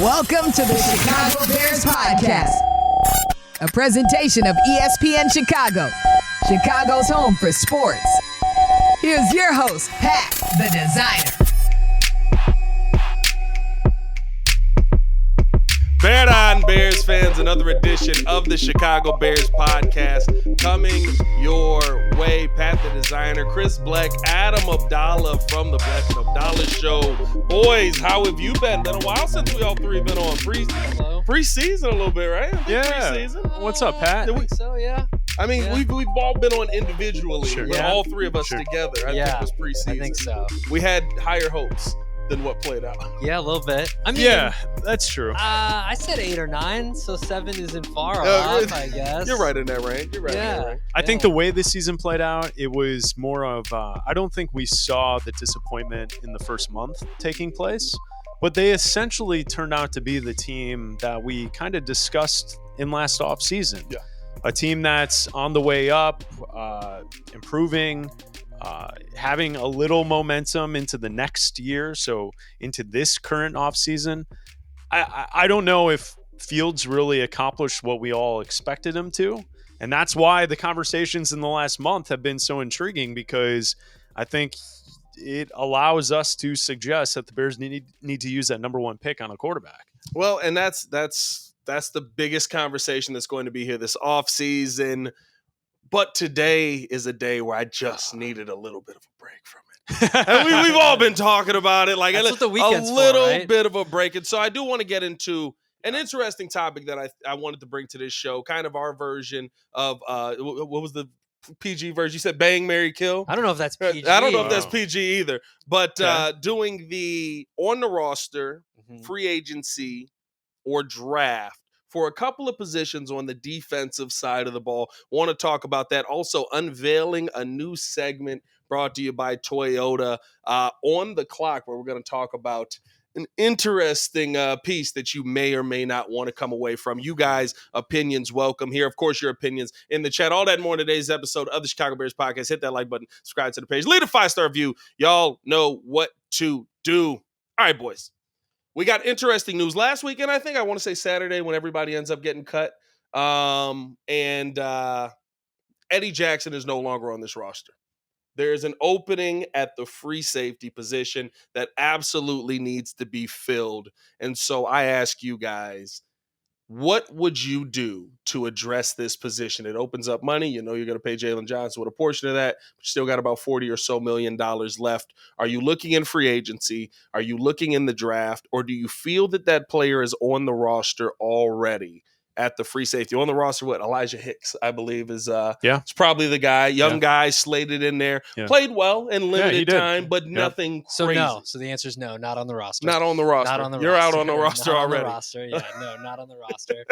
Welcome to the Chicago Bears Podcast, a presentation of ESPN Chicago, Chicago's home for sports. Here's your host, Pat, the designer. Bear on, Bears fans, another edition of the Chicago Bears Podcast coming your way. Pat, the designer, Chris Bleck, Adam Abdalla from the Bleck Abdalla Show. Boys, how have you been? Been a while since we all three been on preseason a little bit, right? Yeah. Pre-season. What's up, Pat? I think so, yeah. I mean, we've all been on individually, Sure. but Yeah. all three of us together. I think it was preseason. I think so. We had higher hopes than what played out. Yeah, a little bit. I mean, Yeah, that's true. I said 8 or 9, so 7 isn't far off, I guess. You're right in that range. You're right in that range. I think the way this season played out, it was more of, I don't think we saw the disappointment in the first month taking place, but they essentially turned out to be the team that we kind of discussed in last offseason. Yeah. A team that's on the way up, improving, having a little momentum into the next year, so into this current offseason. I don't know if Fields really accomplished what we all expected him to, and that's why the conversations in the last month have been so intriguing, because I think it allows us to suggest that the Bears need to use that number one pick on a quarterback. Well, and that's the biggest conversation that's going to be here this offseason. But today is a day where I just needed a little bit of a break from it. And we've all been talking about it, like That's what the a weekend's little for, right? bit of a break. And so I do want to get into an interesting topic that I wanted to bring to this show, kind of our version of what was the PG version? You said Bang, Marry, Kill? I don't know if that's PG. I don't know if that's PG either. But Okay. doing the on the roster, free agency, or draft for a couple of positions on the defensive side of the ball. Want to talk about that. Also unveiling a new segment brought to you by Toyota on the clock, where we're going to talk about an interesting piece that you may or may not want to come away from. You guys, opinions welcome here. Of course, your opinions in the chat. All that and more in today's episode of the Chicago Bears Podcast. Hit that like button, subscribe to the page, leave a 5-star review. Y'all know what to do. All right, boys. We got interesting news last week, and I think I want to say Saturday when everybody ends up getting cut. Eddie Jackson is no longer on this roster. There is an opening at the free safety position that absolutely needs to be filled. And so I ask you guys, what would you do to address this position? It opens up money. You know you're going to pay Jalen Johnson with a portion of that. But you still got about $40 or so million left. Are you looking in free agency? Are you looking in the draft? Or do you feel that player is on the roster already at the free safety? On the roster, what? Elijah Hicks, I believe, is it's probably the guy. Young guy slated in there. Yeah. Played well in limited time, but nothing crazy. No. So the answer is no, not on the roster. Not on the roster. Not on the You're roster. out on the roster not already. On the roster. Yeah, no, not on the roster.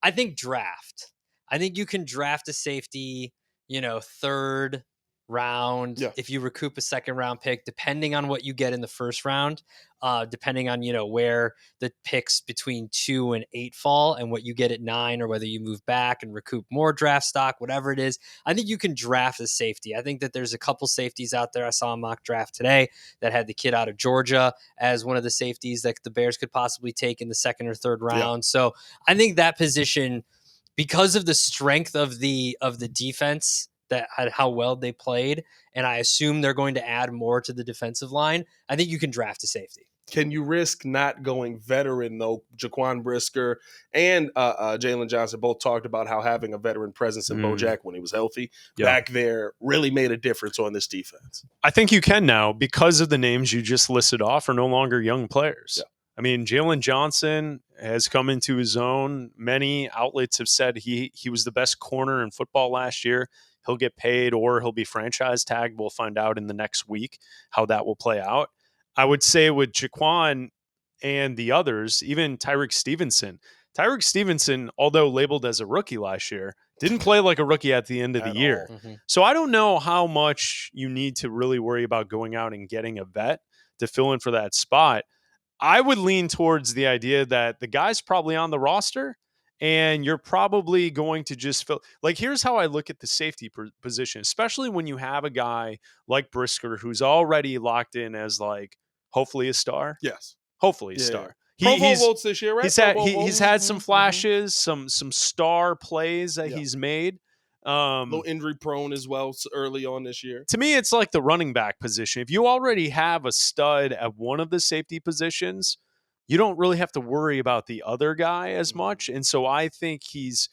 I think draft. I think you can draft a safety, third round, if you recoup a second round pick, depending on what you get in the first round, depending on, where the picks between 2 and 8 fall and what you get at 9, or whether you move back and recoup more draft stock, whatever it is. I think you can draft a safety. I think that there's a couple safeties out there. I saw a mock draft today that had the kid out of Georgia as one of the safeties that the Bears could possibly take in the second or third round. Yeah. So I think that position, because of the strength of the defense, that how well they played, and I assume they're going to add more to the defensive line, I think you can draft a safety. Can you risk not going veteran, though? Jaquan Brisker and Jalen Johnson both talked about how having a veteran presence in Bojack when he was healthy back there really made a difference on this defense. I think you can now, because of the names you just listed off are no longer young players. Yeah. I mean, Jalen Johnson has come into his own. Many outlets have said he was the best corner in football last year. He'll get paid or he'll be franchise tagged. We'll find out in the next week how that will play out. I would say with Jaquan and the others, even Tyreek Stevenson, although labeled as a rookie last year, didn't play like a rookie at the end of the year. Mm-hmm. So I don't know how much you need to really worry about going out and getting a vet to fill in for that spot. I would lean towards the idea that the guy's probably on the roster, and you're probably going to just fill. Like, here's how I look at the safety position, especially when you have a guy like Brisker who's already locked in as, like, hopefully a star. Yes. Hopefully, Yeah. star. Pro Bowl votes this year, right? He's had some flashes, some star plays that he's made. A little injury prone as well early on this year. To me, it's like the running back position. If you already have a stud at one of the safety positions, you don't really have to worry about the other guy as much. And so I think he's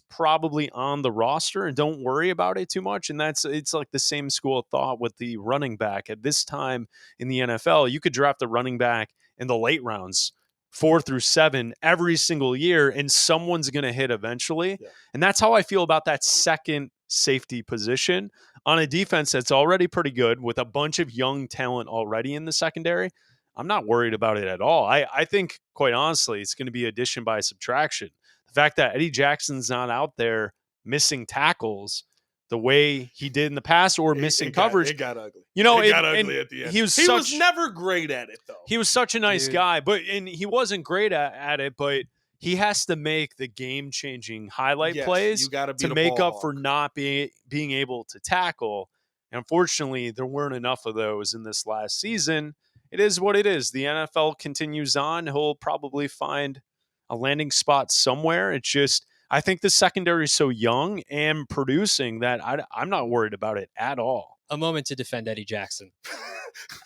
probably on the roster, and don't worry about it too much. And it's like the same school of thought with the running back. At this time in the NFL, you could draft a running back in the late rounds, 4 through 7 every single year, and someone's going to hit eventually. Yeah. And that's how I feel about that second safety position on a defense that's already pretty good with a bunch of young talent already in the secondary. I'm not worried about it at all. I think, quite honestly, it's going to be addition by subtraction. The fact that Eddie Jackson's not out there missing tackles the way he did in the past, or missing coverage. It got ugly. You know, it got ugly at the end. He was never great at it, though. He was such a nice guy, and he wasn't great at it, but he has to make the game-changing highlight plays to make up for not being able to tackle. And unfortunately, there weren't enough of those in this last season. It is what it is. The NFL continues on. He'll probably find a landing spot somewhere. It's just, I think the secondary is so young and producing that I'm not worried about it at all. A moment to defend Eddie Jackson,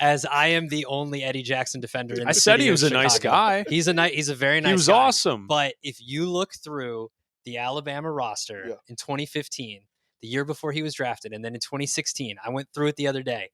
as I am the only Eddie Jackson defender in the city. I said he was a nice guy. He's a very nice guy. He was awesome. But if you look through the Alabama roster in 2015, the year before he was drafted, and then in 2016, I went through it the other day.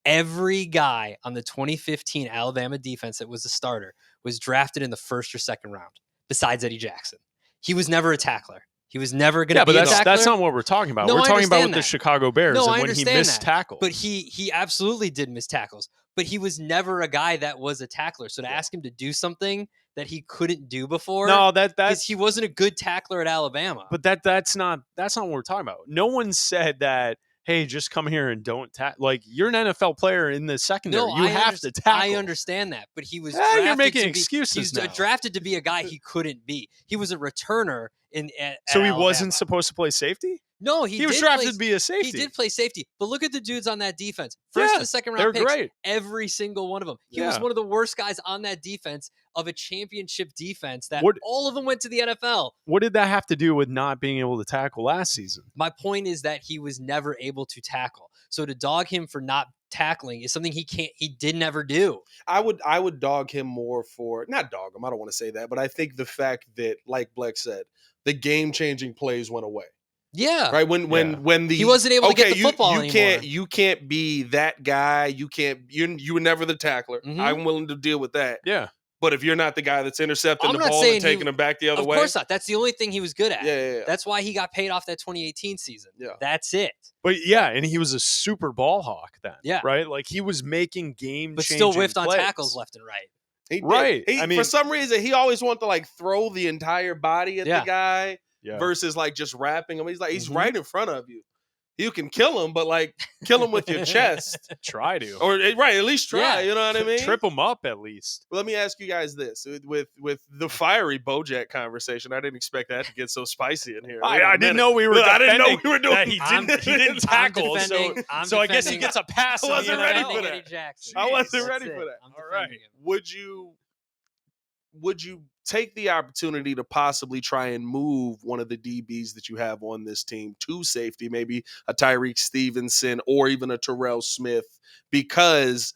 Every guy on the 2015 Alabama defense that was a starter was drafted in the first or second round, besides Eddie Jackson. He was never a tackler. He was never going to be a tackler. That's not what we're talking about. No, we're talking about with that. The Chicago Bears and when he missed tackles. But he absolutely did miss tackles. But he was never a guy that was a tackler. So to ask him to do something that he couldn't do before, because he wasn't a good tackler at Alabama. But that's not what we're talking about. No one said that, hey, just come here and don't tackle. Like, you're an NFL player in the secondary. No, you have to tackle. I understand that, but he was drafted you're making to excuses be, now. He's drafted to be a guy he couldn't be. He was a returner So he Alabama. wasn't supposed to play safety? No, he was drafted to be a safety. He did play safety, but look at the dudes on that defense. First and second round picks, great. Every single one of them. He was one of the worst guys on that defense of a championship defense that all of them went to the NFL. What did that have to do with not being able to tackle last season? My point is that he was never able to tackle. So to dog him for not tackling is something he didn't ever do. I would dog him more for, not dog him, I don't want to say that, but I think the fact that, like Bleck said, the game-changing plays went away. Yeah. Right. When the he wasn't able to get the football anymore. You can't be that guy. You were never the tackler. Mm-hmm. I'm willing to deal with that. Yeah. But if you're not the guy that's intercepting the ball and taking him back the other way. Of course not. That's the only thing he was good at. Yeah. That's why he got paid off that 2018 season. Yeah. That's it. But and he was a super ball hawk then. Yeah. Right? Like, he was making game-changing but still whiffed plays. on tackles left and right. He did. For some reason, he always wanted to, like, throw the entire body at the guy. Yeah. Versus like just wrapping him. He's right in front of you. You can kill him, but like kill him with your chest. Try to. Or at least try. You know what I mean? Trip him up at least. Well, let me ask you guys this. With the fiery Bojack conversation, I didn't expect that to get so spicy in here. I didn't know we were I didn't know we were doing that. He didn't tackle. So I guess he gets a pass. I wasn't ready for that. Jackson. I wasn't ready for that. All right. Would you take the opportunity to possibly try and move one of the DBs that you have on this team to safety, maybe a Tyreek Stevenson or even a Terrell Smith, because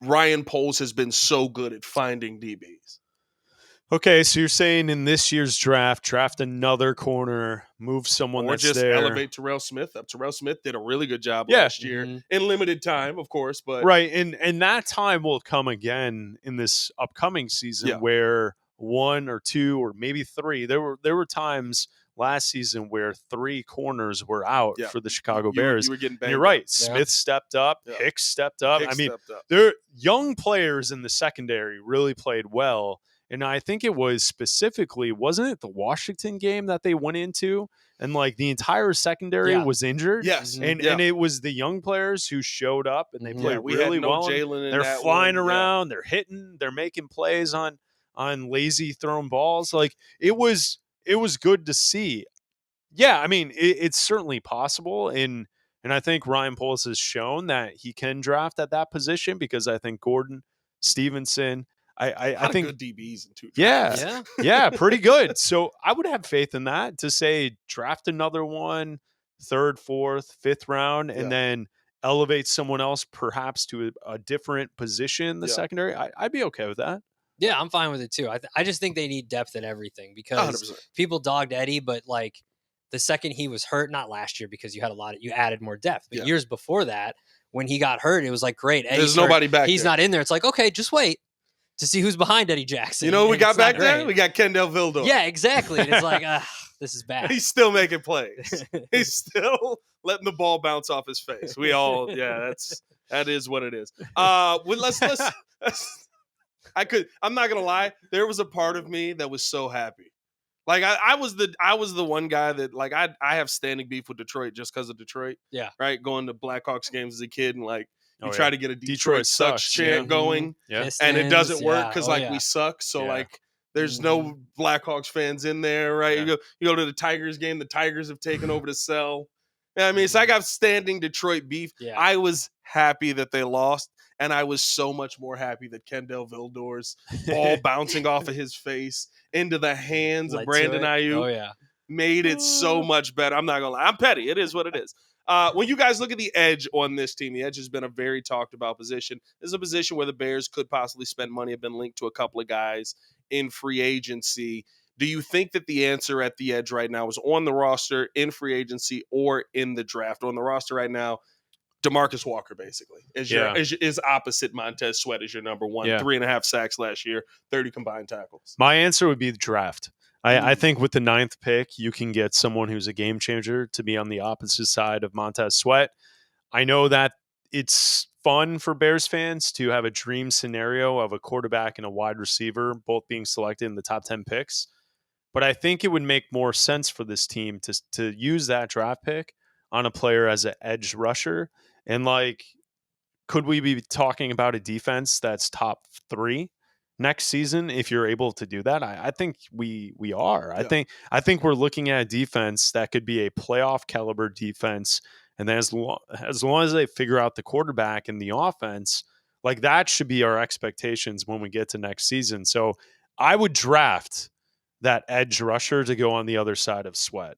Ryan Poles has been so good at finding DBs? Okay, so you're saying in this year's draft another corner, move someone or that's just there. Elevate Terrell Smith up. Terrell Smith did a really good job last year in limited time, of course. But right, and that time will come again in this upcoming season where one or two or maybe three. There were times last season where 3 corners were out for the Chicago Bears. You were getting banged. You're right. Up. Smith stepped up. Yeah. Hicks stepped up. They're young players in the secondary really played well. And I think it was specifically, wasn't it the Washington game that they went into and like the entire secondary was injured? Yes. And it was the young players who showed up and they played really well. They're flying around, they're hitting, they're making plays on lazy thrown balls. Like it was good to see. Yeah, I mean, it's certainly possible. And I think Ryan Poles has shown that he can draft at that position because I think Gordon, Stevenson, I think good DBs in 2 drafts. Yeah. Yeah, pretty good. So I would have faith in that to say draft another one, 3rd, 4th, 5th round, and then elevate someone else perhaps to a different position in the secondary. I'd be okay with that. Yeah, I'm fine with it too. I just think they need depth at everything because 100%. people dogged Eddie, but like the second he was hurt, not last year because you added more depth, but years before that, when he got hurt, it was like, great, Eddie's There's nobody back He's there. not in there. It's like, okay, just wait to see who's behind Eddie Jackson. You know what we and got it's not back there? great. We got Kendall Vildor. Yeah, exactly. And it's like, this is bad. He's still making plays. He's still letting the ball bounce off his face. We all, that is what it is. Let's I'm not gonna lie. There was a part of me that was so happy. Like I was the one guy that like I have standing beef with Detroit just because of Detroit. Yeah. Right. Going to Blackhawks games as a kid and like you try to get a Detroit sucks chant going, Yeah. and it doesn't work because we suck. So like there's no Blackhawks fans in there, right? Yeah. You go to the Tigers game. The Tigers have taken over the cell. Yeah, I mean, so I got standing Detroit beef. Yeah. I was happy that they lost, and I was so much more happy that Kendall Vildor's ball bouncing off of his face into the hands of Brandon Ayuk made it so much better. I'm not gonna lie. I'm petty. It is what it is. When you guys look at the edge on this team, the edge has been a very talked about position. This is a position where the Bears could possibly spend money, have been linked to a couple of guys in free agency. Do you think that the answer at the edge right now is on the roster, in free agency, or in the draft? On the roster right now, DeMarcus Walker basically is opposite Montez Sweat as your number one. 3.5 sacks last year, 30 combined tackles. My answer would be the draft. I think with the 9th pick, you can get someone who's a game changer to be on the opposite side of Montez Sweat. I know that it's fun for Bears fans to have a dream scenario of a quarterback and a wide receiver both being selected in the top 10 picks. But I think it would make more sense for this team to use that draft pick on a player as an edge rusher. And like, could we be talking about a defense that's top 3 next season if you're able to do that? I think we are. Yeah. I think we're looking at a defense that could be a playoff caliber defense. And then as long as they figure out the quarterback and the offense, like that should be our expectations when we get to next season. So I would draft that edge rusher to go on the other side of Sweat.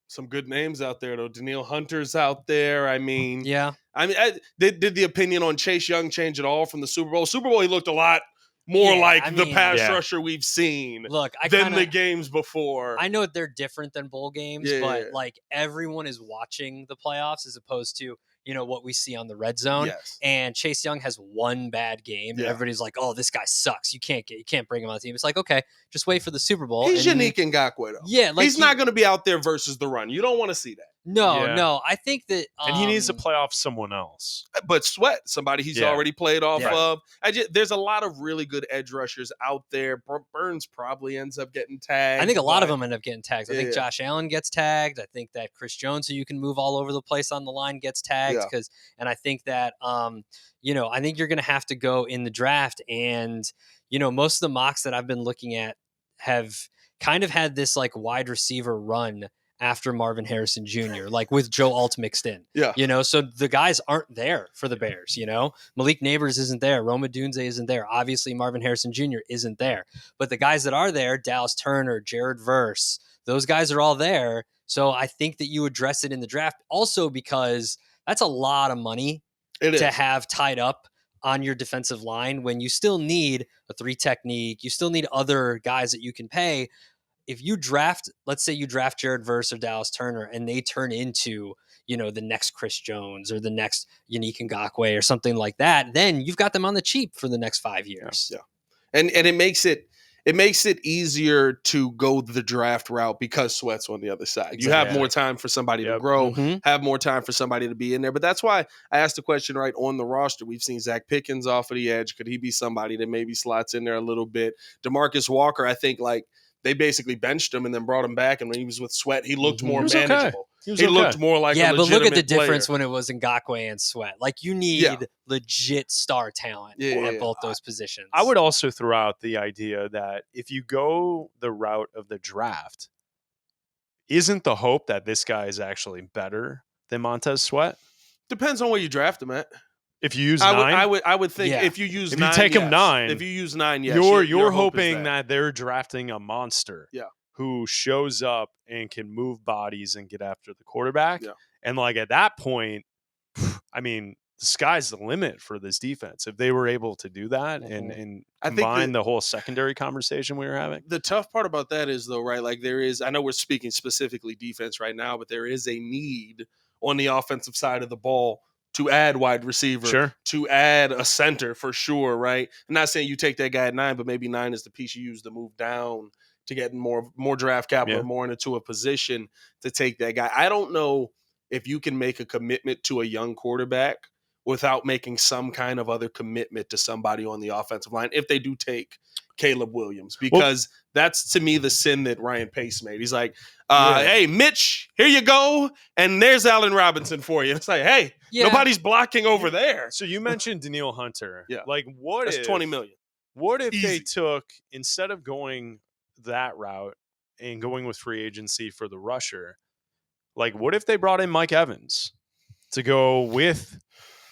Some good names out there, though. Danielle Hunter's out there. I mean, yeah. I mean, did the opinion on Chase Young change at all from the Super Bowl? Super Bowl, he looked a lot more the pass rusher we've seen than the games before. I know they're different than bowl games, but like everyone is watching the playoffs as opposed to, you know, what we see on the red zone. Yes. And Chase Young has one bad game. And everybody's like, oh, this guy sucks. You can't bring him on the team. It's like, okay, just wait for the Super Bowl. He's unique in Ngakoue, though. Yeah. Like he's not going to be out there versus the run. You don't want to see that. No. I think that and he needs to play off someone else. But Sweat, somebody he's already played off of. There's a lot of really good edge rushers out there. Burns probably ends up getting tagged. I think a lot of them end up getting tagged. I think Josh Allen gets tagged. I think that Chris Jones, who you can move all over the place on the line, gets tagged. And I think that I think you're going to have to go in the draft. And most of the mocks that I've been looking at have kind of had this like wide receiver run after Marvin Harrison Jr., like with Joe Alt mixed in. Yeah. So the guys aren't there for the Bears, Malik Neighbors isn't there. Roma Dunze isn't there. Obviously, Marvin Harrison Jr. isn't there. But the guys that are there, Dallas Turner, Jared Verse, those guys are all there. So I think that you address it in the draft also because that's a lot of money to have tied up on your defensive line when you still need a 3 technique. You still need other guys that you can pay. If you draft, let's say you draft Jared Verse or Dallas Turner and they turn into, the next Chris Jones or the next Yannick Ngakoue or something like that, then you've got them on the cheap for the next 5 years. Yeah. And it makes it easier to go the draft route because Sweat's on the other side. You have more time for somebody to grow, have more time for somebody to be in there. But that's why I asked the question right on the roster. We've seen Zach Pickens off of the edge. Could he be somebody that maybe slots in there a little bit? DeMarcus Walker, I think they basically benched him and then brought him back. And when he was with Sweat, he looked more manageable. He looked more like a legitimate but look at the difference player. when it was Ngakoue and Sweat. Like you need legit star talent at both those positions. I would also throw out the idea that if you go the route of the draft, isn't the hope that this guy is actually better than Montez Sweat? Depends on where you draft him at. If you use 9, I would think if you use 9, if you take him 9, if you use 9, yes, you're hoping that they're drafting a monster, who shows up and can move bodies and get after the quarterback. Yeah. And like at that point, I mean, the sky's the limit for this defense if they were able to do that and combine the whole secondary conversation we were having. The tough part about that is, though, right? Like I know we're speaking specifically defense right now, but there is a need on the offensive side of the ball to add wide receiver, to add a center for sure, right? I'm not saying you take that guy at 9, but maybe 9 is the piece you use to move down to get more draft capital, more into a position to take that guy. I don't know if you can make a commitment to a young quarterback without making some kind of other commitment to somebody on the offensive line if they do take Caleb Williams, because that's, to me, the sin that Ryan Pace made. He's like, hey, Mitch, here you go, and there's Allen Robinson for you. It's like, hey, nobody's blocking over there. So you mentioned Danielle Hunter. Yeah. Like, that's $20 million. What if they took, instead of going that route and going with free agency for the rusher, like, what if they brought in Mike Evans to go with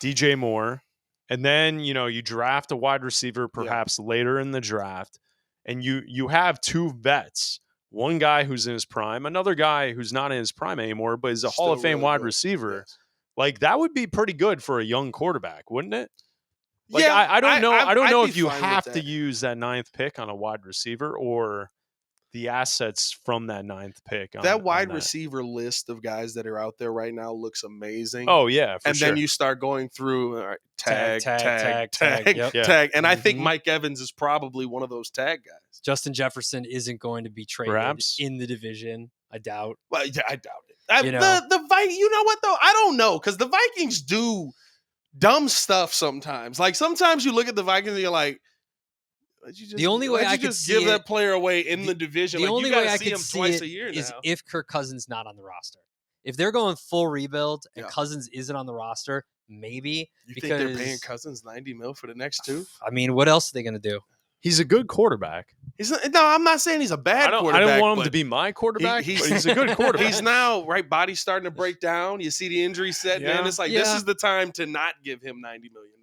DJ Moore, and then, you draft a wide receiver perhaps later in the draft, and you have 2 vets, one guy who's in his prime, another guy who's not in his prime anymore, but is a Hall of Fame wide receiver. Yes. Like, that would be pretty good for a young quarterback, wouldn't it? Like, I don't know. I don't know if you have to use that 9th pick on a wide receiver or the assets from that 9th pick. That wide receiver list of guys that are out there right now looks amazing. Oh, yeah, for sure. Then you start going through tag. Yep. And I think Mike Evans is probably one of those tag guys. Justin Jefferson isn't going to be traded in the division, I doubt. Well, yeah, I doubt it. The Vikings, you know what, though? I don't know, because the Vikings do dumb stuff sometimes. Like, sometimes you look at the Vikings and you're like, the only way I could give that player away in the division. The only way I could see him twice a year is now. if Kirk Cousins not on the roster. If they're going full rebuild and Cousins isn't on the roster, maybe. You think they're paying Cousins $90 million for the next 2? I mean, what else are they going to do? He's a good quarterback. I'm not saying he's a bad quarterback. I don't want him to be my quarterback. He's a good quarterback. He's now, body's starting to break down. You see the injury setting in. It's like, this is the time to not give him $90 million.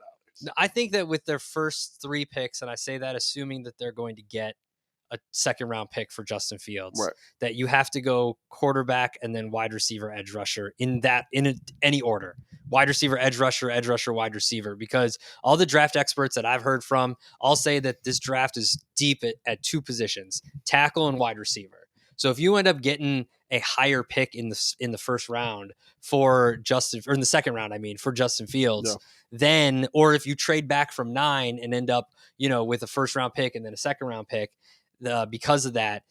I think that with their first 3 picks, and I say that assuming that they're going to get a 2nd-round pick for Justin Fields, that you have to go quarterback and then wide receiver, edge rusher in any order. Wide receiver, edge rusher, wide receiver, because all the draft experts that I've heard from all say that this draft is deep at 2 positions, tackle and wide receiver. So if you end up getting a higher pick in the first round for Justin, or in the 2nd round, for Justin Fields, then, or if you trade back from 9 and end up, with a 1st-round pick and then a 2nd-round pick, because of that,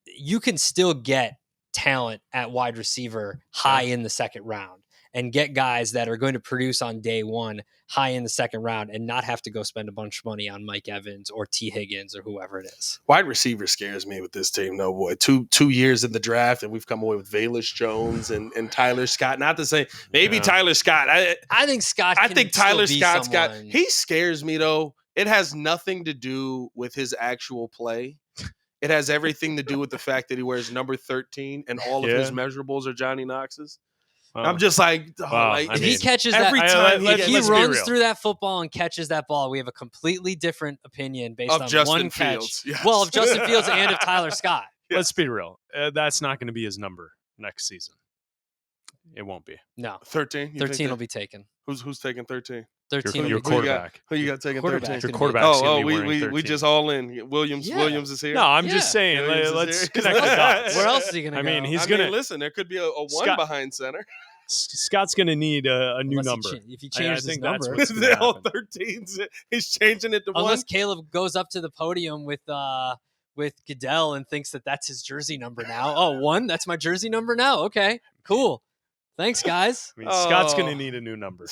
you can still get talent at wide receiver high in the 2nd round and get guys that are going to produce on day 1 high in the 2nd round and not have to go spend a bunch of money on Mike Evans or T. Higgins or whoever it is. Wide receiver scares me with this team, though, boy. 2 years in the draft, and we've come away with Velus Jones and Tyler Scott. Not to say maybe Tyler Scott. I think Scott. I think Tyler Scott's got. He scares me, though. It has nothing to do with his actual play. It has everything to do with the fact that he wears number 13 and all of his measurables are Johnny Knox's. I'm just like, if he catches every time if he runs through that football and catches that ball, we have a completely different opinion based on Justin one Fields. catch. Yes. Well, of Justin Fields and of Tyler Scott. Let's be real. That's not going to be his number next season. It won't be. No. 13? 13 will be taken. Who's taking 13? 13. Your quarterback. Who you got taking 13? Your quarterback. We just all in. Williams is here. No, I'm just saying. Let's connect the dots. Where else is he going to go? He's going to listen. There could be a 1 behind center. Scott's going to need a new number. If he changes his number, they're all 13s. He's changing it to 1. Unless Caleb goes up to the podium with Goodell and thinks that that's his jersey number now. Oh, 1? That's my jersey number now. Okay, cool. Thanks, guys. Scott's going to need a new number.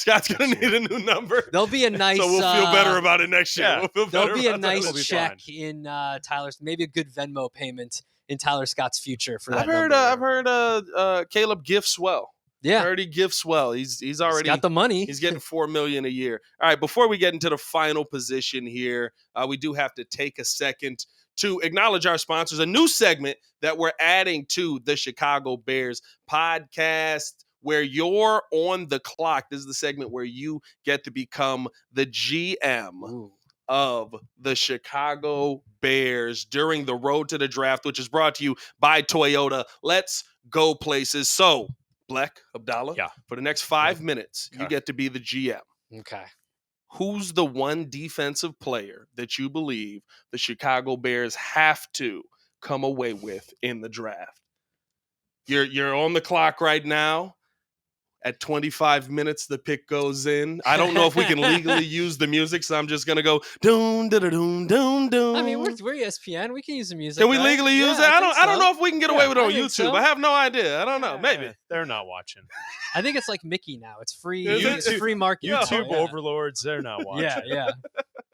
There'll be a nice. So we'll feel better about it next year. Yeah. There'll be a nice check in Tyler's. Maybe a good Venmo payment in Tyler Scott's future for that. I've heard Caleb gifts well. Yeah, I heard he gifts well. He's already got the money. He's getting $4 million a year. All right. Before we get into the final position here, we do have to take a second to acknowledge our sponsors. A new segment that we're adding to the Chicago Bears podcast. where you're on the clock. This is the segment where you get to become the GM of the Chicago Bears during the road to the draft, which is brought to you by Toyota. Let's go places. So, Bleck Abdalla, for the next 5 minutes, you get to be the GM. Okay. Who's the one defensive player that you believe the Chicago Bears have to come away with in the draft? You're on the clock right now. At 25 minutes, the pick goes in. I don't know if we can legally use the music, so I'm just gonna go doon da da doon doon doon. I mean, we're ESPN. We can use the music. Can we legally use it? I don't know if we can get away with it on YouTube. So. I have no idea. I don't know. Maybe they're not watching. I think it's like Mickey now. It's free. It's free market. YouTube overlords. They're not watching. Yeah.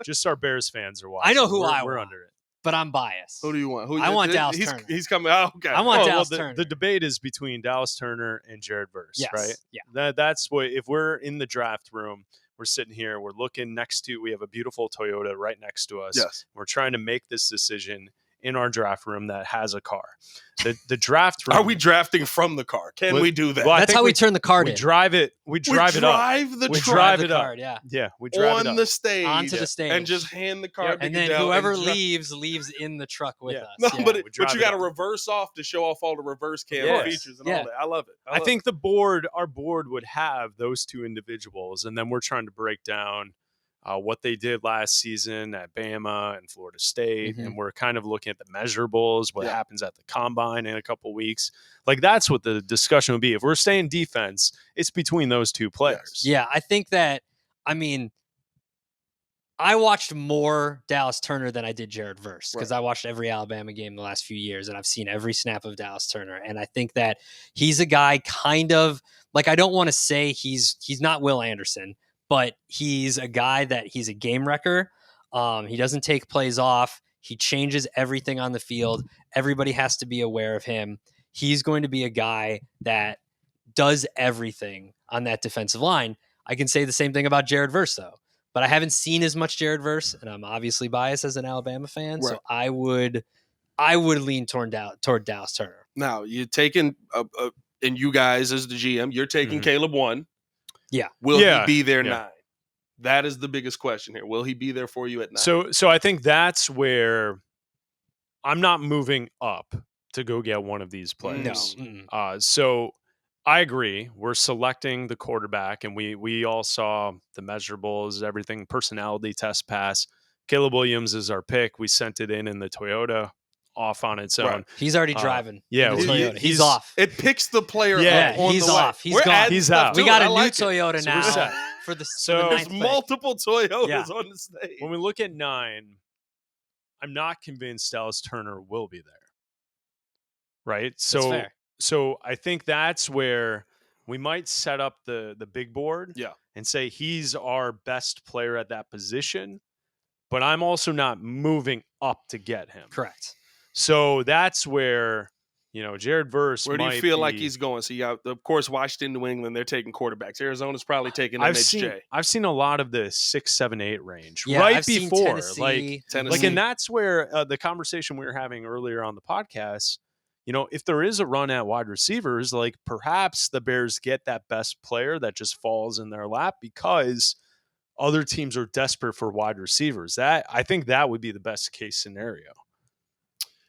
Just our Bears fans are watching. I know who we're under it. But I'm biased. Who do you want? I want Dallas Turner. He's coming out. Okay. I want Dallas Turner. The debate is between Dallas Turner and Jared Verse, right? Yeah. That's what, if we're in the draft room, we're sitting here, we're looking we have a beautiful Toyota right next to us. Yes. We're trying to make this decision in our draft room that has a car. The draft room. Are we drafting from the car? Can we do that? Well, that's how we turn the card in. We drive it up. We drive the card, yeah, we drive it on up. the stage. Onto the stage. And just hand the card to and then Goodell whoever and leaves in the truck with us. No, Yeah. but you got to reverse off to show off all the reverse cam features and all that. I love it. I think our board would have those two individuals, and then we're trying to break down what they did last season at Bama and Florida State, and we're kind of looking at the measurables, what happens at the combine in a couple weeks. Like, that's what the discussion would be. If we're staying defense, it's between those two players. Yeah, I think that, I mean, I watched more Dallas Turner than I did Jared Verse because I watched every Alabama game the last few years, and I've seen every snap of Dallas Turner. And I think that he's a guy kind of, like, I don't want to say he's not Will Anderson, but he's a guy that he's a game wrecker. He doesn't take plays off. He changes everything on the field. Everybody has to be aware of him. He's going to be a guy that does everything on that defensive line. I can say the same thing about Jared Verse, though. But I haven't seen as much Jared Verse, and I'm obviously biased as an Alabama fan. Right. So I would lean toward Dallas Turner. Now, you're taking, and you guys as the GM, you're taking Caleb 1. Yeah. Will he be there 9? That is the biggest question here. Will he be there for you at 9? So I think that's where I'm not moving up to go get one of these players. No. So I agree. We're selecting the quarterback, and we all saw the measurables, everything, personality test pass. Caleb Williams is our pick. We sent it in the Toyota off on its own. Right. He's already driving. He's off. It picks the player up on he's the off. Way. He's gone. He's out. We got a new Toyota now for the there's multiple Toyotas on the stage. When we look at 9, I'm not convinced Dallas Turner will be there. Right? So I think that's where we might set up the big board and say he's our best player at that position, but I'm also not moving up to get him. Correct. So that's where, Jared Verse. Where do you feel like he's going? So you got, of course, Washington, New England, they're taking quarterbacks. Arizona's probably taking MHJ. I've seen a lot of the 6, 7, 8 range I've before. Seen Tennessee. And that's where the conversation we were having earlier on the podcast, if there is a run at wide receivers, like perhaps the Bears get that best player that just falls in their lap because other teams are desperate for wide receivers. I think that would be the best case scenario.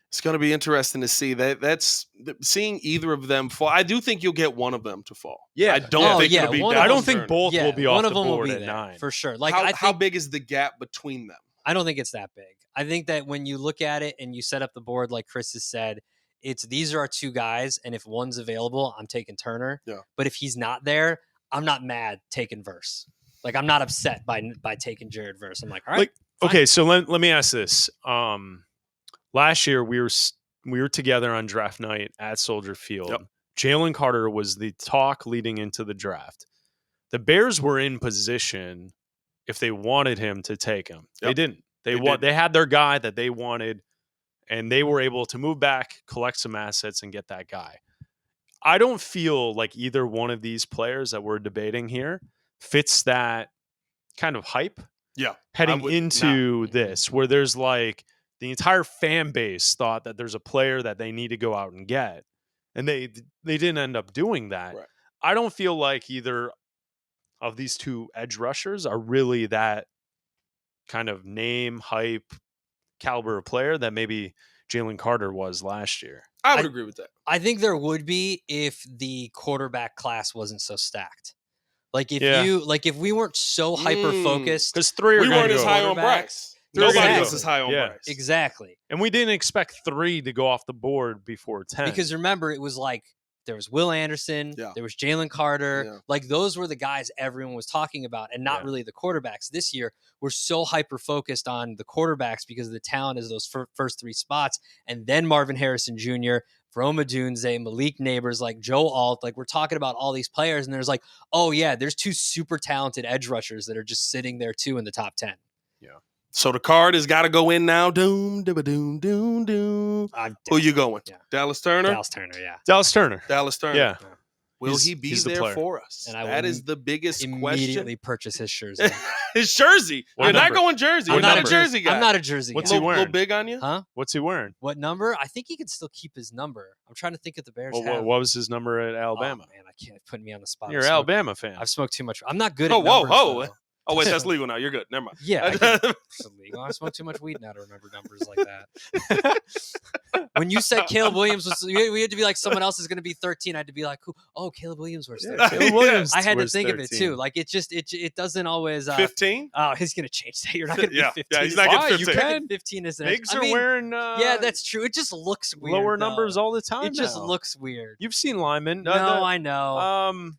It's going to be interesting to see that's seeing either of them fall. I do think you'll get one of them to fall. Yeah, I don't think it'll be. I don't think both will be off one the of them board will be at there, 9 for sure. Like, how big is the gap between them? I don't think it's that big. I think that when you look at it and you set up the board, like Chris has said, these are our 2 guys, and if one's available, I'm taking Turner. Yeah. But if he's not there, I'm not mad taking Verse. Like, I'm not upset by taking Jared Verse. I'm like, all right. Okay, so let me ask this. Last year we were together on draft night at Soldier Field. Yep. Jalen Carter was the talk leading into the draft. The Bears were in position if they wanted him to take him. Yep. They didn't. They had their guy that they wanted, and they were able to move back, collect some assets, and get that guy. I don't feel like either one of these players that we're debating here fits that kind of hype. Yeah. Heading into this, where there's like the entire fan base thought that there's a player that they need to go out and get, and they didn't end up doing that. Right. I don't feel like either of these two edge rushers are really that kind of name, hype, caliber of player that maybe Jalen Carter was last year. I would agree with that. I think there would be if the quarterback class wasn't so stacked. Like if we weren't so hyper focused, because we weren't as high on Bryce. Nobody was as high on Bryce. Exactly. And we didn't expect 3 to go off the board before 10. Because remember, it was like there was Will Anderson, there was Jalen Carter. Yeah. Like those were the guys everyone was talking about and not really the quarterbacks. This year, we're so hyper-focused on the quarterbacks because of the talent is those first 3 spots. And then Marvin Harrison Jr., Rome Odunze, Malik Neighbors, like Joe Alt. Like we're talking about all these players and there's like, oh yeah, there's 2 super talented edge rushers that are just sitting there too in the top 10. Yeah. So the card has got to go in now. Doom, doom, doom, doom. Who you going? Yeah. Dallas Turner? Dallas Turner, yeah. Dallas Turner. Dallas Turner. Yeah. Will he be there for us? And that is the biggest immediately question. purchase his jersey. His jersey. You're not going jersey. You're not a jersey guy. I'm not a jersey What's guy. he wearing? Little big on you? Huh? What's he wearing? What number? I think he can still keep his number. I'm trying to think if the Bears have. What was his number at Alabama? Oh, man, I can't put me on the spot. You're an Alabama fan. I've smoked too much. I'm not good at numbers. Whoa. Oh, wait, that's legal now. You're good. Never mind. Yeah, it's illegal. I smoke too much weed now to remember numbers like that. When you said Caleb Williams we had to be like someone else is going to be 13. I had to be like, oh, Caleb Williams wears 13. Caleb Williams I had to wears think 13. of it too. Like it doesn't always 15. Oh, he's going to change that. You're not going to be 15. Yeah, he's not getting 15. You can. 15 is Bigs are wearing yeah, that's true. It just looks weird. lower though. numbers all the time. It just now. looks weird. You've seen linemen. No, I know.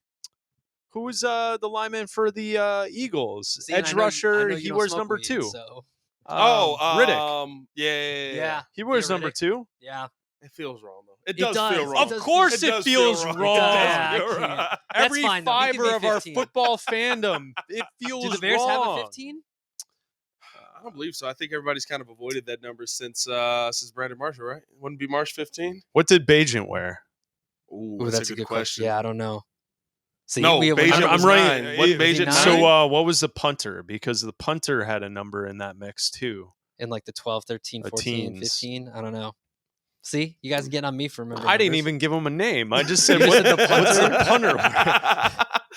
Who was the lineman for the Eagles? See, Edge rusher. He wears number 2. So. Riddick. Yeah. He wears Yeah, number Riddick. 2. Yeah. It feels wrong though. It does feel wrong. Of course, it does feels feel wrong. Yeah, I You're can't. right. That's Every fine, though. He can fiber be of our 15. football fandom, it feels Do the Bears wrong. have a 15? I don't believe so. I think everybody's kind of avoided that number since Brandon Marshall, right? Wouldn't it be March 15? What did Bajent wear? Ooh, that's a good question. Yeah, I don't know. See, No, Bajent was I'm right. 9. Wasn't Bajent 9? So what was the punter? Because the punter had a number in that mix too. In like the 12, 13, 14, teens. 15. I don't know. See, you guys are getting on me for remembering. I didn't numbers. even give him a name. I just said, You what's said the punter. the punter wear?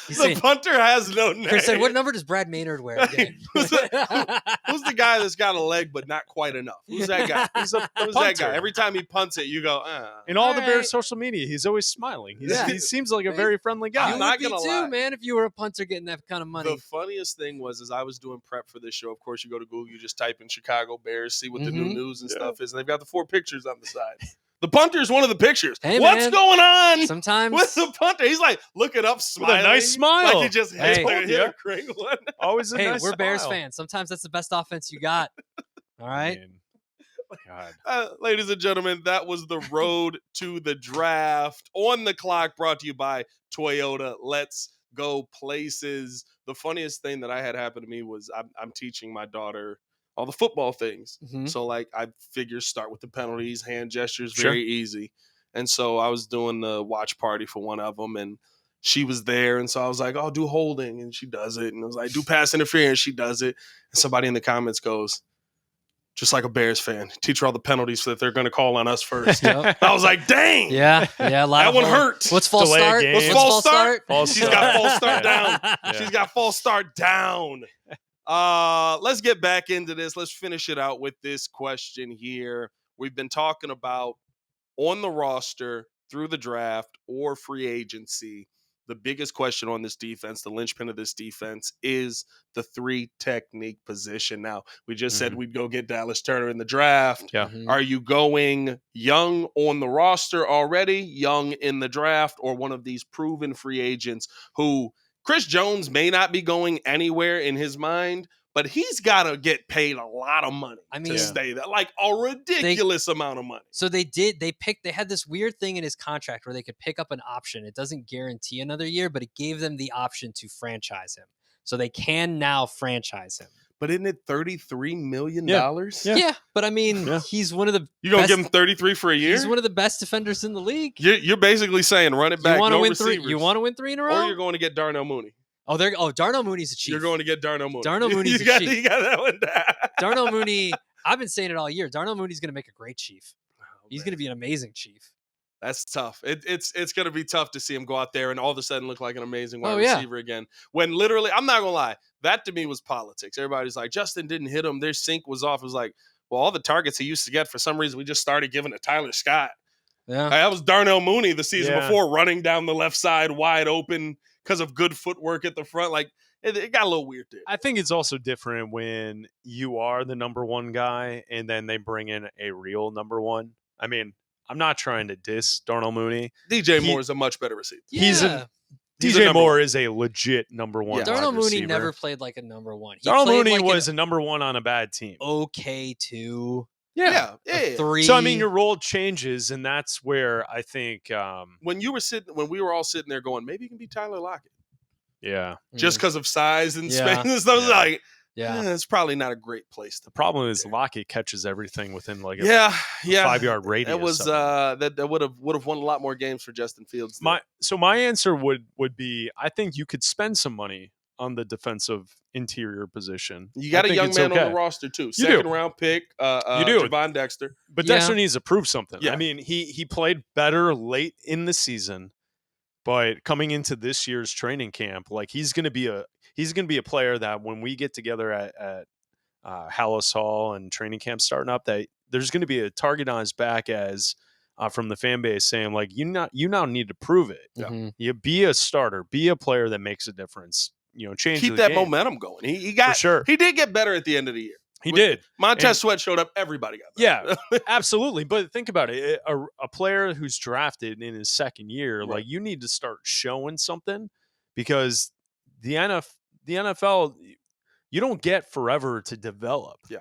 The punter has no name. Chris said, what number does Brad Maynard wear again? Who's the guy that's got a leg but not quite enough? Who's that guy? Who's that guy? Every time he punts it, you go, In all the All Bears right. social media, he's always smiling. Yeah. He seems like a very friendly guy. I'm You not would be gonna too, lie. man, if you were a punter getting that kind of money. The funniest thing was, as I was doing prep for this show, of course, you go to Google, you just type in Chicago Bears, see what the new news and stuff is, and they've got the 4 pictures on the side. The punter is one of the pictures. Hey, What's man. going on Sometimes with the punter? He's like looking up, smiling. With a nice smile. Like he just Hey. hit a great one. Always a hey, nice we're Bears smile. fans. Sometimes that's the best offense you got. All right. Man. God. Ladies and gentlemen, that was the road to the draft. On the clock, brought to you by Toyota. Let's go places. The funniest thing that I had happen to me was I'm teaching my daughter all the football things. Mhm. So like I figure start with the penalties, hand gestures, Sure. very easy. And so I was doing the watch party for one of them, and she was there. And so I was like, oh, do holding. And she does it. And I was like, do pass interference. She does it. And somebody in the comments goes, just like a Bears fan, teach her all the penalties that they're going to call on us first. Yep. I was like, dang. Yeah. A lot That of one hold. hurt. What's false Delay a start? game. What's What's false false start? start? False She's start. got false start down. Yeah. She's got false start down. Let's get back into this. Let's finish it out with this question here. We've been talking about on the roster, through the draft, or free agency. The biggest question on this defense, the linchpin of this defense, is the 3 technique position. Now, we just said we'd go get Dallas Turner in the draft. Yeah. Mhm. Are you going young on the roster already, young in the draft, or one of these proven free agents who Chris Jones may not be going anywhere in his mind, but he's got to get paid a lot of money to stay there, like a ridiculous amount of money. So they had this weird thing in his contract where they could pick up an option. It doesn't guarantee another year, but it gave them the option to franchise him. So they can now franchise him. But isn't it $33 million? Yeah. But I mean, he's one of the You gonna best, give him 33 for a year? He's one of the best defenders in the league. You're basically saying run it back. You want to no win receivers. 3? You want to win 3 in a row? Or you're going to get Darnell Mooney. Darnell Mooney's a chief. You're going to get Darnell Mooney. Darnell Mooney's a chief. You got that one down. Darnell Mooney. I've been saying it all year. Darnell Mooney's going to make a great chief. He's going to be an amazing chief. That's tough. It's going to be tough to see him go out there and all of a sudden look like an amazing wide yeah. receiver again. When literally, I'm not going to lie, that to me was politics. Everybody's like, Justin didn't hit him. Their sync was off. It was like, well, all the targets he used to get, for some reason, we just started giving to Tyler Scott. Yeah. That was Darnell Mooney the season before, running down the left side wide open because of good footwork at the front. Like, it got a little weird there. I think it's also different when you are the number one guy and then they bring in a real number one. I mean, I'm not trying to diss Darnell Mooney. DJ Moore is a much better receiver. DJ Moore is a legit number one. Darnell Mooney receiver. never played like a number one. Darnell Mooney was a number one on a bad team. Okay, 2. Yeah. 3. So I mean, your role changes, and that's where I think when we were all sitting there going, maybe it can be Tyler Lockett. Yeah, just because of size and space and stuff. Like, it's probably not a great place. The problem is Lockett catches everything within like a 5-yard radius. It was that would have won a lot more games for Justin Fields. My answer would be, I think you could spend some money on the defensive interior position. You got a young man on the roster too. Second round pick. You do. Javon Dexter. But Dexter needs to prove something. Yeah. I mean, he played better late in the season. But coming into this year's training camp, like he's going to be a player that when we get together at Hallis Hall and training camp starting up, that there's going to be a target on his back as from the fan base saying like you now need to prove it. Yeah. You be a starter, be a player that makes a difference. Change. Keep that momentum going. He did get better at the end of the year. He did. Montez Sweat showed up. Everybody got better. Yeah, absolutely. But think about it. A player who's drafted in his second year, like you need to start showing something because the NFL, you don't get forever to develop. Yeah.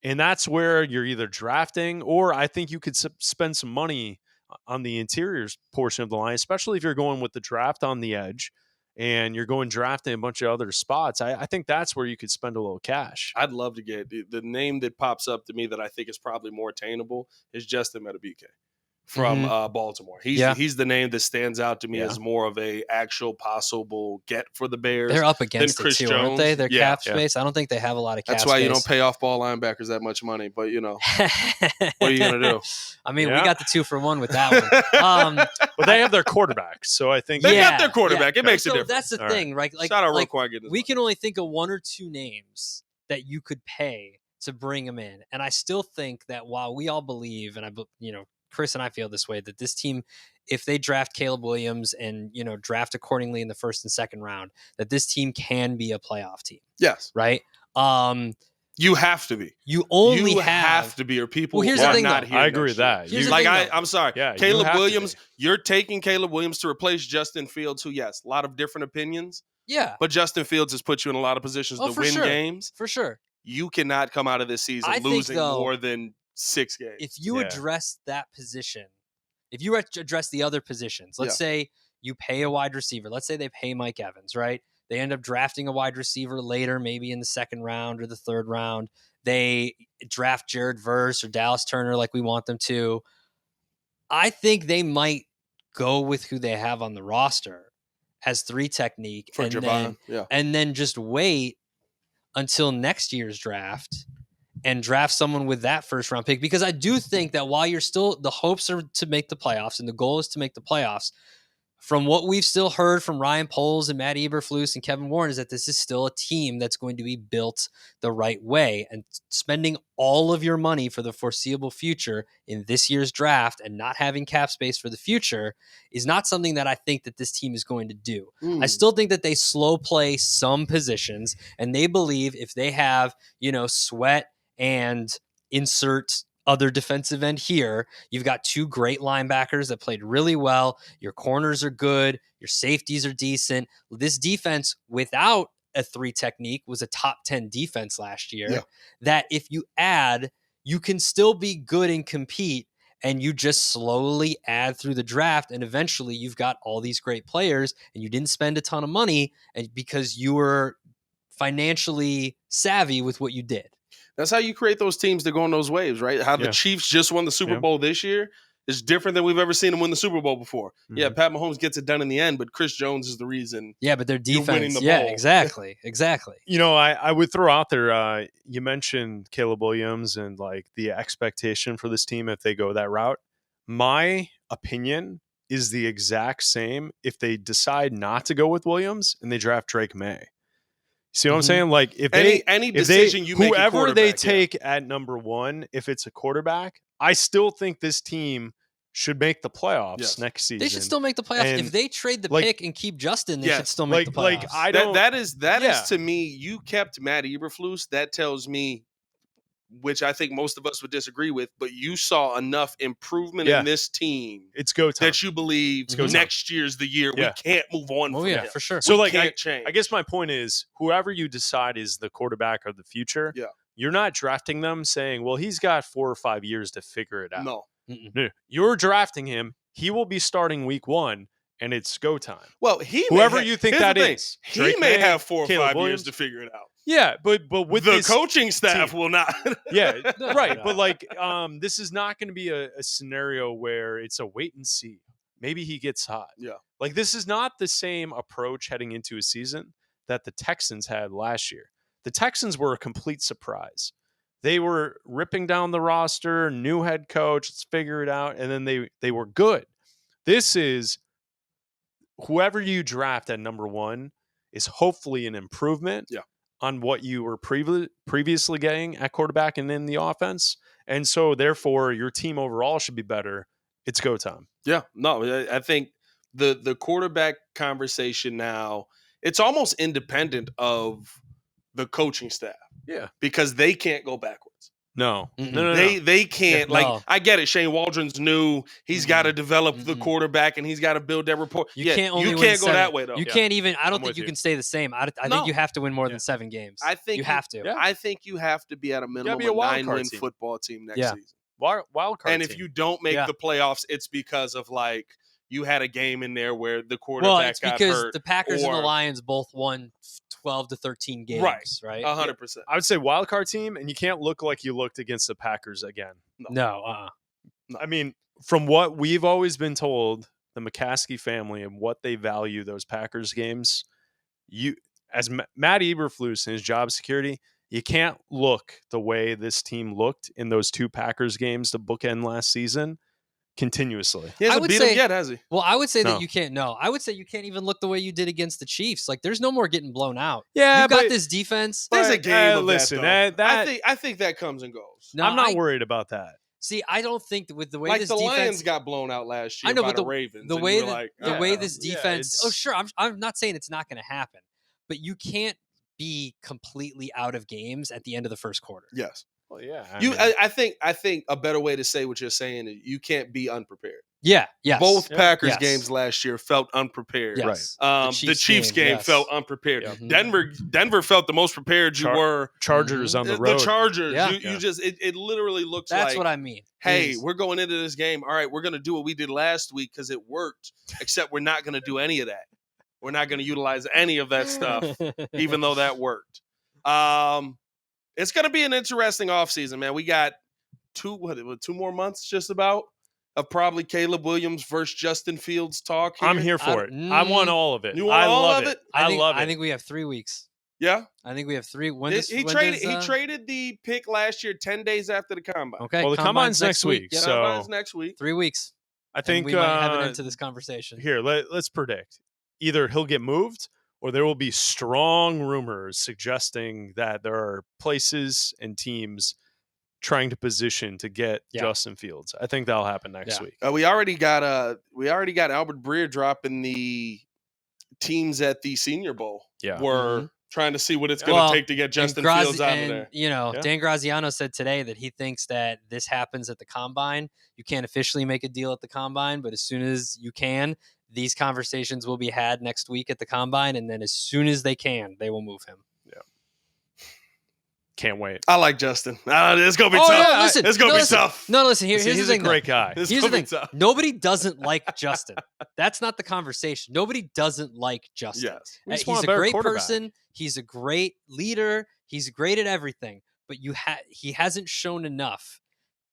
And that's where you're either drafting or I think you could spend some money on the interiors portion of the line, especially if you're going with the draft on the edge. And you're going drafting a bunch of other spots. I think that's where you could spend a little cash. I'd love to get the name that pops up to me that I think is probably more attainable is Justin Madubuike from Baltimore. He's the name that stands out to me as more of a actual possible get for the Bears. They're up against it too, aren't they? Their cap space. I don't think they have a lot of cap space. That's why you don't pay off ball linebackers that much money. But what are you gonna do? I mean, we got the 2-for-1 with that one. But they have their quarterback, so I think they got their quarterback. It makes a difference. That's the thing, right? Like, shout out Roquan. We can only think of 1 or 2 names that you could pay to bring them in, and I still think that while we all believe, and Chris and I feel this way, that this team, if they draft Caleb Williams and, draft accordingly in the first and second round, that this team can be a playoff team. Yes. Right? You have to be. You only have to be, or people here's the thing, not here. I agree with that. I'm sorry. Yeah, Caleb Williams, you're taking Caleb Williams to replace Justin Fields, who, yes, a lot of different opinions. Yeah. But Justin Fields has put you in a lot of positions to win games. For sure. You cannot come out of this season losing more than 6 games. If you address that position, if you address the other positions, let's say you pay a wide receiver. Let's say they pay Mike Evans, right? They end up drafting a wide receiver later, maybe in the second round or the third round. They draft Jared Verse or Dallas Turner like we want them to. I think they might go with who they have on the roster as 3 technique and then just wait until next year's draft and draft someone with that first round pick. Because I do think that while the hopes are to make the playoffs and the goal is to make the playoffs, from what we've still heard from Ryan Poles and Matt Eberflus and Kevin Warren is that this is still a team that's going to be built the right way, and spending all of your money for the foreseeable future in this year's draft and not having cap space for the future is not something that I think that this team is going to do. I still think that they slow play some positions, and they believe if they have, Sweat and insert other defensive end here, you've got 2 great linebackers that played really well. Your corners are good. Your safeties are decent. This defense without a 3 technique was a top 10 defense last year. That if you add, you can still be good and compete, and you just slowly add through the draft, and eventually you've got all these great players, and you didn't spend a ton of money because you were financially savvy with what you did. That's how you create those teams that go on those waves, right? How the Chiefs just won the Super Bowl this year is different than we've ever seen them win the Super Bowl before. Yeah, Pat Mahomes gets it done in the end, but Chris Jones is the reason. Yeah, but their defense. Bowl. Exactly. I would throw out there, you mentioned Caleb Williams and like the expectation for this team if they go that route. My opinion is the exact same if they decide not to go with Williams and they draft Drake May. See what I'm saying? Like if any decision you make, whoever they take at number 1, if it's a quarterback, I still think this team should make the playoffs next season. They should still make the playoffs. And if they trade the pick and keep Justin, they should still make the playoffs. Like I don't. That is to me. You kept Matt Eberflus. That tells me, which I think most of us would disagree with, but you saw enough improvement in this team. It's go time. That you believe next year's the year. We can't move on from it. For sure. So can't change. I guess my point is, whoever you decide is the quarterback of the future, you're not drafting them saying, well, he's got 4 or 5 years to figure it out. No. You're drafting him. He will be starting week 1. And it's go time. Well, whoever you think that is, he may have 4 or 5 years to figure it out. Yeah, but with the coaching staff team, will not. Right. But like, this is not going to be a scenario where it's a wait and see. Maybe he gets hot. Yeah. Like this is not the same approach heading into a season that the Texans had last year. The Texans were a complete surprise. They were ripping down the roster, new head coach, let's figure it out, and then they were good. This is whoever you draft at number 1 is hopefully an improvement on what you were previously getting at quarterback and in the offense. And so, therefore, your team overall should be better. It's go time. Yeah. No, I think the quarterback conversation now, it's almost independent of the coaching staff. Yeah. Because they can't go backwards. No. They can't. Yeah, like, I get it. Shane Waldron's new. He's got to develop the quarterback, and he's got to build that rapport. You can't go that way, though. You can't even. I don't think you can stay the same. I think you have to win more than 7 games. I think you have to. Yeah. I think you have to be at a minimum a 9-win football team next season. Wild card and team. if you don't make the playoffs, it's because of like you had a game in there where the quarterback got hurt. Well, it's because the Packers and the Lions both won 12 to 13 games, right? 100%. I would say wild card team, and you can't look like you looked against the Packers again. No. I mean, from what we've always been told, the McCaskey family and what they value those Packers games, as Matt Eberflus and his job security, you can't look the way this team looked in those 2 Packers games to bookend last season continuously. He hasn't beat him yet, has he? Well, I would say that you can't. No, I would say you can't even look the way you did against the Chiefs. Like, there's no more getting blown out. Yeah, you've got this defense. There's a game of listen, that, I think that comes and goes. No, I'm not worried about that. See, I don't think with the way like this the defense, Lions got blown out last year I know, by but the Ravens. The way this defense. Yeah, oh, sure. I'm not saying it's not going to happen, but you can't be completely out of games at the end of the first quarter. Yes. Well, yeah. I think a better way to say what you're saying is you can't be unprepared. Yeah. Yes. Both Packers games last year felt unprepared. Yes. Right. The Chiefs game felt unprepared. Yeah. Denver felt the most prepared you were. Chargers on the road. The Chargers. Yeah. You just it literally looks That's like what I mean. Hey, we're going into this game. All right, we're going to do what we did last week because it worked. Except we're not going to do any of that. We're not going to utilize any of that stuff, even though that worked. It's going to be an interesting offseason, man. We got 2 more months just about of probably Caleb Williams versus Justin Fields talk here. I'm here for it. I want all of it. You want all of it? I love it. I think we have 3 weeks. Yeah? I think we have 3. He traded the pick last year 10 days after the Combine. Okay. Well, the Combine's next week. Yeah, so Combine's next week. 3 weeks. I think we might have it into this conversation. Here, let's predict. Either he'll get moved or there will be strong rumors suggesting that there are places and teams trying to position to get Justin Fields. I think that'll happen next week. We already got Albert Breer dropping the teams at the Senior Bowl. Yeah. We're trying to see what it's going to take to get Justin Fields out of there. Dan Graziano said today that he thinks that this happens at the Combine. You can't officially make a deal at the Combine, but as soon as you can, these conversations will be had next week at the Combine, and then as soon as they can, they will move him. Yeah. Can't wait. I like Justin. It's going to be tough. Yeah, listen, it's going to be tough. No, listen, here's the thing. He's a great guy. Here's the thing. Nobody doesn't like Justin. That's not the conversation. Nobody doesn't like Justin. Yes. He's a great person. He's a great leader. He's great at everything. But he hasn't shown enough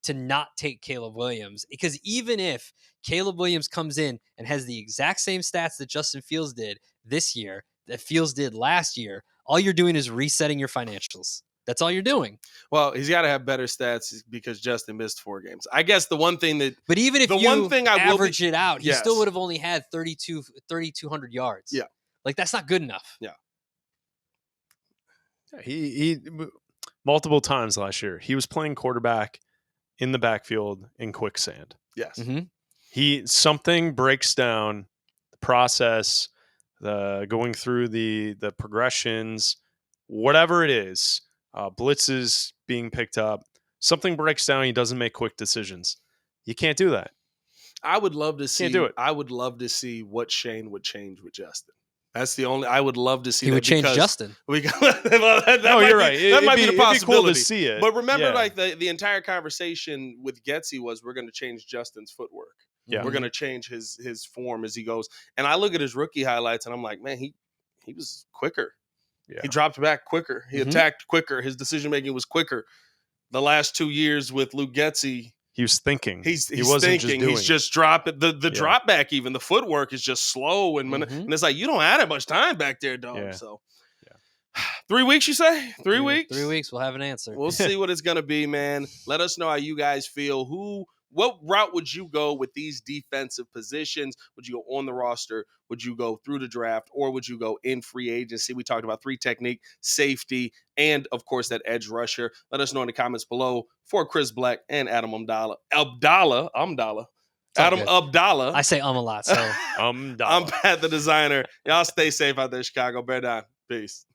to not take Caleb Williams. Because even if Caleb Williams comes in and has the exact same stats that Justin Fields did this year, that Fields did last year, all you're doing is resetting your financials. That's all you're doing. Well, he's got to have better stats because Justin missed 4 games. I guess the one thing that, but even if the you one thing I average it out, he yes. still would have only had 3,200 yards. Yeah. Like, that's not good enough. Yeah. He multiple times last year, he was playing quarterback in the backfield in quicksand. Yes. Mm-hmm. Something breaks down the process, going through the progressions, whatever it is, blitzes being picked up, something breaks down. He doesn't make quick decisions. You can't do that. I would love to see. Can't do it. I would love to see what Shane would change with Justin. That's the only. I would love to see. He that would change Justin. Well, that you're right. That might be the possibility. It'd be cool to see it. But remember, like the entire conversation with Getsy was, we're going to change Justin's footwork. Yeah. We're going to change his form as he goes. And I look at his rookie highlights, and I'm like, man, he was quicker. Yeah. He dropped back quicker. He attacked quicker. His decision making was quicker. The last 2 years with Luke Getsy, he was thinking. He's wasn't thinking. Just doing he's just dropping the drop back. Even the footwork is just slow, and it's like, you don't have that much time back there, dog. Yeah. So 3 weeks, you say? 3 weeks? 3 weeks, we'll have an answer. We'll see what it's gonna be, man. Let us know how you guys feel. What route would you go with these defensive positions? Would you go on the roster? Would you go through the draft? Or would you go in free agency? We talked about 3 technique, safety, and, of course, that edge rusher. Let us know in the comments below. For Chris Bleck and Adam Abdalla. Adam Abdalla. I say a lot, so. I'm Pat the Designer. Y'all stay safe out there, Chicago. Bear down. Peace.